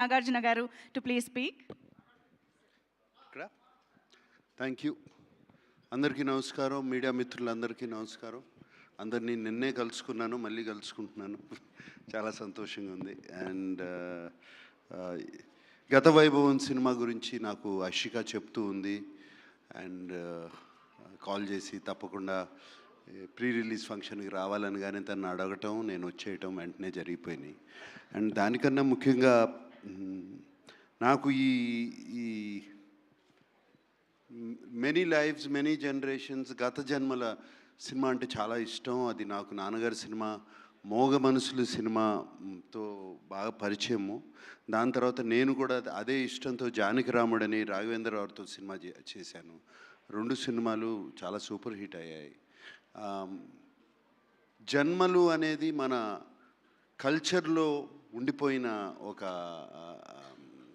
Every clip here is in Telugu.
నాగార్జున గారు to please speak. Thank you. అందరికీ నమస్కారం, మీడియా మిత్రులందరికీ నమస్కారం. అందరినీ నిన్నే కలుసుకున్నాను, మళ్ళీ కలుసుకుంటున్నాను. చాలా సంతోషంగా ఉంది. అండ్ గత వైభవం సినిమా గురించి నాకు అషిక చెప్తూ ఉంది. అండ్ కాల్ చేసి తప్పకుండా ప్రీ రిలీజ్ ఫంక్షన్కి రావాలని కానీ తను అడగటం, నేను వచ్చేయటం వెంటనే జరిగిపోయినాయి. అండ్ దానికన్నా ముఖ్యంగా నాకు ఈ మెనీ లైఫ్స్ మెనీ జనరేషన్స్ గత జన్మల సినిమా అంటే చాలా ఇష్టం. అది నాకు నాన్నగారి సినిమా మోగ మనసులు సినిమాతో బాగా పరిచయము. దాని తర్వాత నేను కూడా అదే ఇష్టంతో జానకి రాముడని రాఘవేంద్రరావుతో సినిమా చేశాను. 2 సినిమాలు చాలా సూపర్ హిట్ అయ్యాయి. జన్మలు అనేది మన కల్చర్లో ఉండిపోయిన ఒక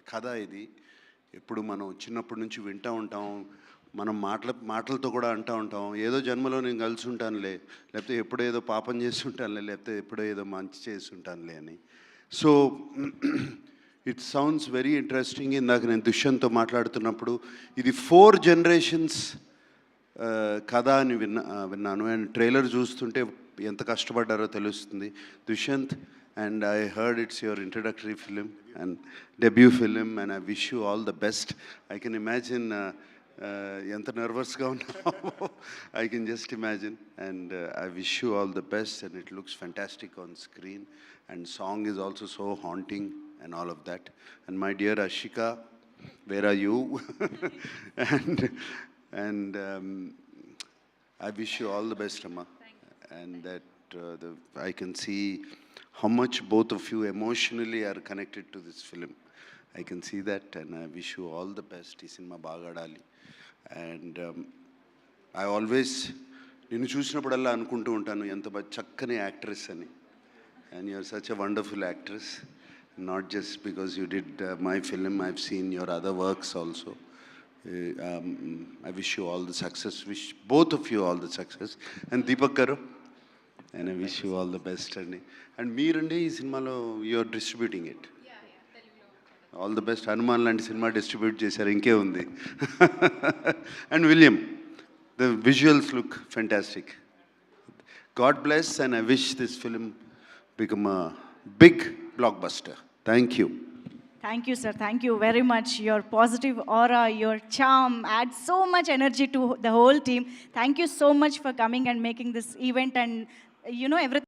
కథ. ఇది ఎప్పుడు మనం చిన్నప్పటి నుంచి వింటూ ఉంటాం. మనం మాటలతో కూడా అంటూ ఉంటాం, ఏదో జన్మలో నేను కలిసి ఉంటానులే, లేకపోతే ఎప్పుడో ఏదో పాపం చేసి ఉంటానులే, లేకపోతే ఎప్పుడో ఏదో మంచి చేసి ఉంటానులే అని. So it sounds very interesting. ఇందాక నేను దుష్యంత్తో మాట్లాడుతున్నప్పుడు ఇది 4 generations కథ అని విన్నాను. అండ్ ట్రైలర్ చూస్తుంటే ఎంత కష్టపడ్డారో తెలుస్తుంది. Dushyant, and I heard it's your introductory film and debut film, and I wish you all the best. I can imagine ఎంత నర్వస్గా ఉన్నావు. I can just imagine, and I wish you all the best, and it looks fantastic on screen, and song is also so haunting and all of that. And my dear Ashika, where are you? and I wish you all the best, Amma. And that I can see how much both of you emotionally are connected to this film. I can see that, and I wish you all the best. Ee cinema baga adali. And I always ninnu chusinappudalla anukuntu untanu enta chakkani actress ani. And you are such a wonderful actress, not just because you did my film. I've seen your other works also. I wish you all the success, wish both of you all the success. And Deepak garu, and I wish you all the best. And మీరండి ఈ సినిమాలో you're distributing it. All the best. Hanuman లాంటి సినిమా డిస్ట్రిబ్యూట్ చేశారు, ఇంకే ఉంది. And William, the visuals look fantastic. God bless, and I wish this film become a big blockbuster. Thank you. Thank you, sir. Thank you very much. Your positive aura, your charm adds so much energy to the whole team. Thank you so much for coming and making this event and everything.